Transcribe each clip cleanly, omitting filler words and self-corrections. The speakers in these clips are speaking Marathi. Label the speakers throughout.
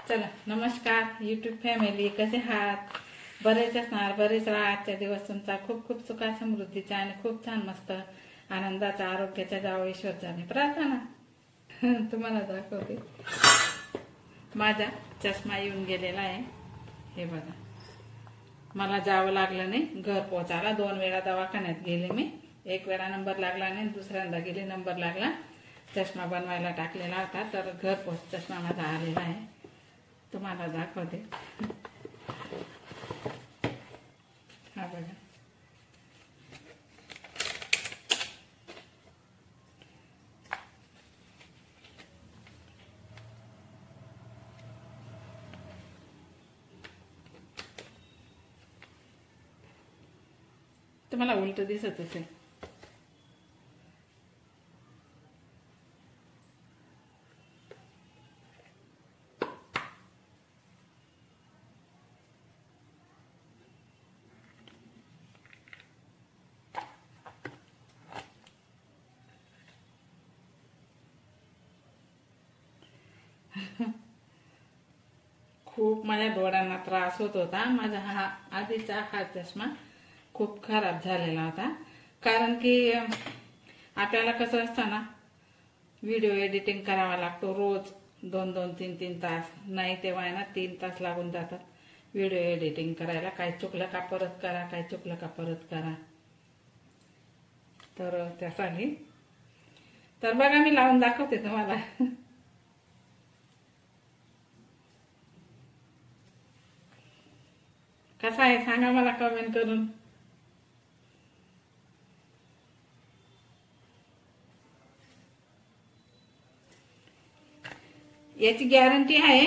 Speaker 1: चला नमस्कार यूट्यूब फॅमिली, कसे आहात? बरेच असणार, बरेच राहा. आजच्या दिवस तुमचा खूप खूप सुखा समृद्धीचा आणि खूप छान मस्त आनंदाचा आरोग्याचा जावं ईश्वर जाणे प्रार्थना. तुम्हाला दाखवते, माझा चष्मा येऊन गेलेला आहे. हे बघा, मला जावं लागलं नाही घर पोचायला. 2 वेळा दवाखान्यात गेले मी. 1 वेळा नंबर लागला नाही, दुसऱ्यांदा गेले नंबर लागला. चष्मा बनवायला टाकलेला होता, तर घर पोच चष्मा माझा आलेला आहे. तुम्हाला दाखवते. हा बघा, तुम्हाला उलट दिसत असेल. खूप माझ्या डोळ्यांना त्रास होत होता. माझा हा आधीचा हा चष्मा खूप खराब झालेला होता. कारण की आपल्याला कसं असतं ना, व्हिडिओ एडिटिंग करावा लागतो रोज 2-2, 3-3 तास. नाही तेव्हा आहे ना 3 तास लागून जातात व्हिडिओ एडिटिंग करायला. काही चुकलं का परत करा, काही चुकलं का परत करा. तर त्यासाठी तर बघा, मी लावून दाखवते तुम्हाला. कसा आहे सांगा मला कमेंट करून. याची गॅरंटी आहे.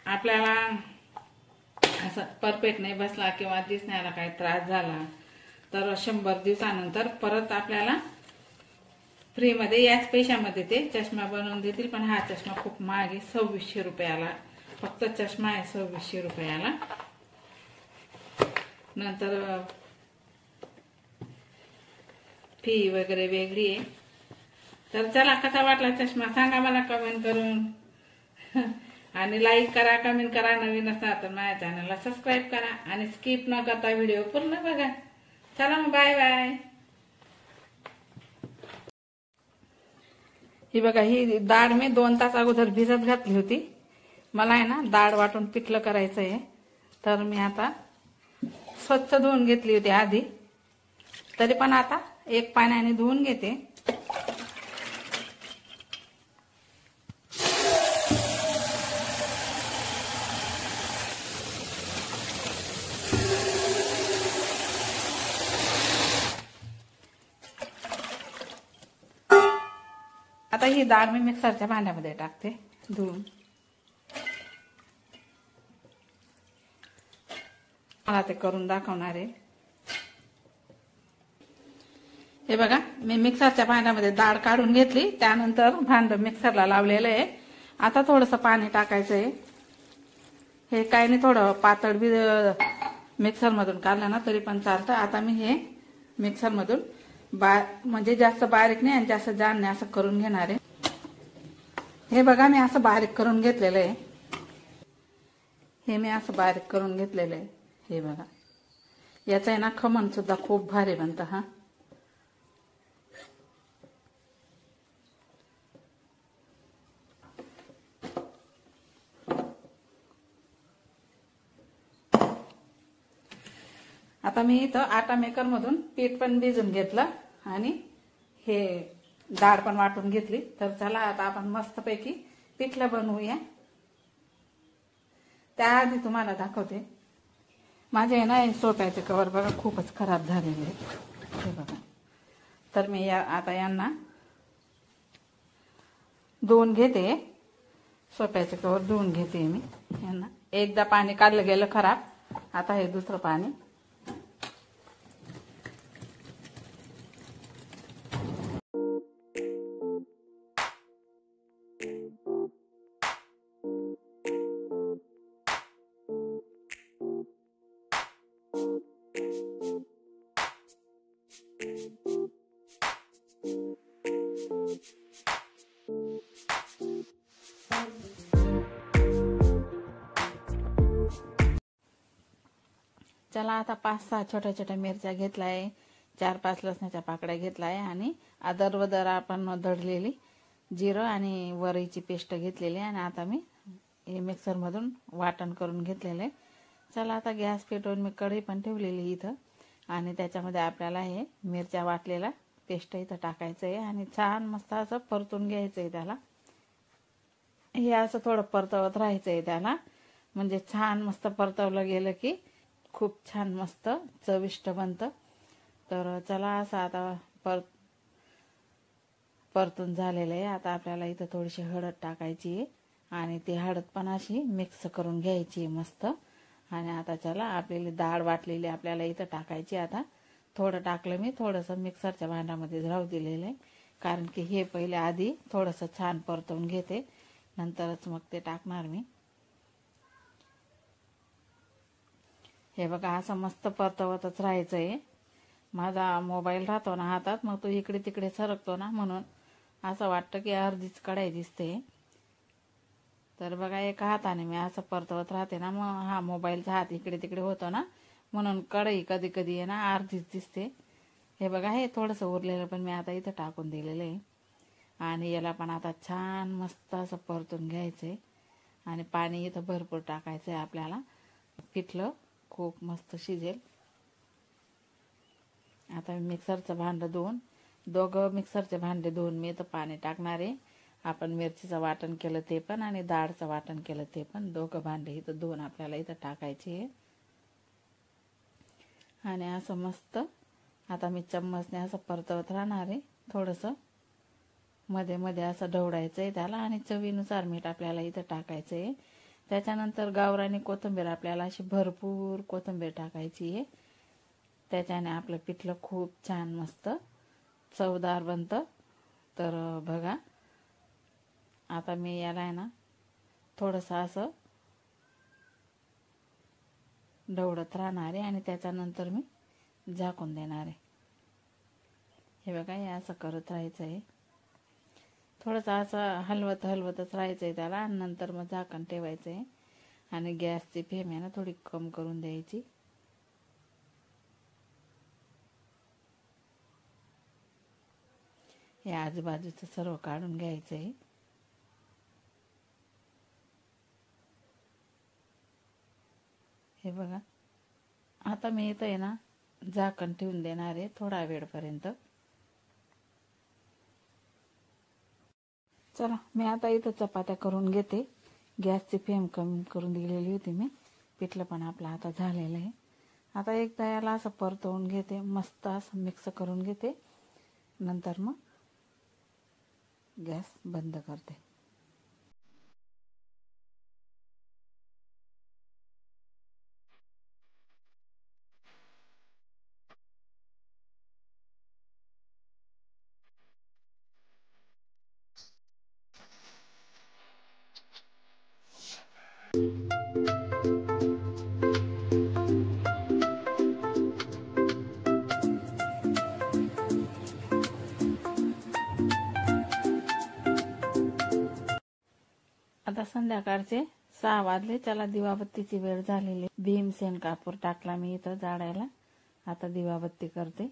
Speaker 1: आपल्याला असं परफेक्ट नाही बसला किंवा दिसण्याला काही त्रास झाला तर 100 दिवसानंतर परत आपल्याला फ्री मध्ये याच पैशामध्ये ते चष्मा बनवून देतील. पण हा चष्मा खूप महाग आहे, 2600 रुपयाला फक्त चष्मा आहे. 2600 रुपयाला. नंतर फी वगैरे वेगळी आहे. तर चला, कसा वाटला चष्मा सांगा मला कमेंट करून. आणि लाईक करा, कमेंट करा. नवीन असणार तर माझ्या चॅनलला सबस्क्राईब करा आणि स्किप न करता व्हिडिओ पूर्ण बघा. चला मग, बाय बाय. ही बघा, ही डाळ मी 2 तास अगोदर भिजत घातली होती. मला आहे ना डाळ वाटून पिठलं करायचं आहे. तर मी आता स्वच्छ धुवून घेतली होती आधी, तरी पण आता 1 पाण्याने धुवून घेते. आता ही डाळ मी मिक्सरच्या भांड्यामध्ये टाकते धुवून. मला ते करून दाखवणार आहे. हे बघा, मी मिक्सरच्या भांड्यामध्ये डाळ काढून घेतली. त्यानंतर भांड मिक्सरला लावलेलं आहे. आता थोडंसं पाणी टाकायचं आहे. हे काय नाही, थोडं पातळ बी मिक्सरमधून काढलं ना तरी पण चालतं. आता मी हे मिक्सरमधून म्हणजे जास्त बारीक नाही आणि जास्त जाड नाही असं करून घेणार आहे. हे बघा, मी असं बारीक करून घेतलेलं आहे. हे मी असं बारीक करून घेतलेलं आहे. हे बघा, याचं आहे ना खमण सुद्धा खूप भारी बनतं. हा आता मी इथं आटा मेकर मधून पीठ पण भिजून घेतलं आणि हे डाळ पण वाटून घेतली. तर चला आता आपण मस्तपैकी पिठलं बनवूया. त्याआधी तुम्हाला दाखवते, माझे आहे ना सोप्याचे कवर बघा खूपच खराब झालेले आहे. हे बघा, तर मी आता यांना धुवून घेते. सोप्याचे कवर धुवून घेते मी यांना. एकदा पाणी काढलं गेलं खराब, आता हे दुसरं पाणी. चला आता 5-6 छोट्या छोट्या मिरच्या घेतलाय, 4-5 लसणाच्या पाकळ्या घेतलाय आणि अदर आपण दळलेली जिरं आणि वरईची पेस्ट घेतलेली आणि आता मी हे मिक्सर मधून वाटण करून घेतलेले. चला आता गॅस पेटवून मी कढई पण ठेवलेली इथं आणि त्याच्यामध्ये आपल्याला हे मिरच्या वाटलेला पेस्ट इथं टाकायचं आहे आणि छान मस्त असं परतून घ्यायचं आहे त्याला. हे असं थोडं परतवत राहायचं आहे त्याला, म्हणजे छान मस्त परतवलं गेलं की खूप छान मस्त चविष्ट बनतं. तर चला असं आता परतून झालेलं आहे. आता आपल्याला इथं थोडीशी हळद टाकायची आहे आणि ती हळद पण अशी मिक्स करून घ्यायची मस्त. आणि आता चला आपल्याला डाळ वाटलेली आपल्याला इथं टाकायची. आता थोडं टाकलं मी, थोडंसं मिक्सरच्या भांड्यामध्ये राहू दिलेलं आहे, कारण की हे पहिले आधी थोडंसं छान परतवून घेते, नंतरच मग ते टाकणार मी. हे बघा असं मस्त परतवतच राहायचं आहे. माझा मोबाईल राहतो ना हातात, मग तो इकडे तिकडे सरकतो ना, म्हणून असं वाटतं की अर्धीच कढई दिसते. तर बघा एका हाताने मी असं परतवत राहते ना, मग हा मोबाईलचा हात इकडे तिकडे होतो ना, म्हणून कढई कधी कधी आहे ना अर्धीच दिसते. हे बघा हे थोडंसं उरलेलं पण मी आता इथं टाकून दिलेलं आहे आणि याला पण आता छान मस्त असं परतून घ्यायचं आहे आणि पाणी इथं भरपूर टाकायचं आहे आपल्याला. पिठलं खूप मस्त शिजेल. आता मी मिक्सरचं भांडं धुवून, दोघं मिक्सरचे भांडे धुवून मी इथं पाणी टाकणार आहे. आपण मिरचीचं वाटण केलं ते पण आणि डाळचं वाटण केलं ते पण, दोघं भांडे इथं धुवून आपल्याला इथं टाकायचे आहे. आणि असं मस्त आता मी चम्मचने असं परतवत राहणार आहे. थोडंसं मध्ये मध्ये असं ढवळायचं आहे त्याला आणि चवीनुसार मीठ आपल्याला इथं टाकायचं आहे. त्याच्यानंतर गावरानी कोथिंबीर आपल्याला अशी भरपूर कोथिंबीर टाकायची आहे. त्याच्याने आपलं पिठलं खूप छान मस्त चवदार बनतं. तर बघा आता मी याला आहे ना थोडंसं असं ढवळत राहणार आहे आणि त्याच्यानंतर मी झाकून देणार आहे. हे बघा हे असं करत राहायचं आहे, थोडंसं असं हलवतच राहायचं आहे त्याला आणि नंतर मग झाकण ठेवायचं आहे आणि गॅसची फ्लेम आहे ना थोडी कम करून द्यायची. हे आजूबाजूचं सर्व काढून घ्यायचं आहे. हे बघा आता मी इथं आहे ना झाकण ठेवून देणार आहे थोडा वेळपर्यंत. चला मी आता इथं चपात्या करून घेते. गॅसची फ्लेम कमी करून दिलेली होती मी. पिठलं पण आपलं आता झालेलं आहे. आता एकदा याला असं परतवून घेते, मस्त असं मिक्स करून घेते, नंतर मग गॅस बंद करते. आता संध्याकाळचे 6 वाजले. चला दिवाबत्तीची वेळ झालेली. भीमसेन कापूर टाकला मी इथं जाळायला. आता दिवाबत्ती करते.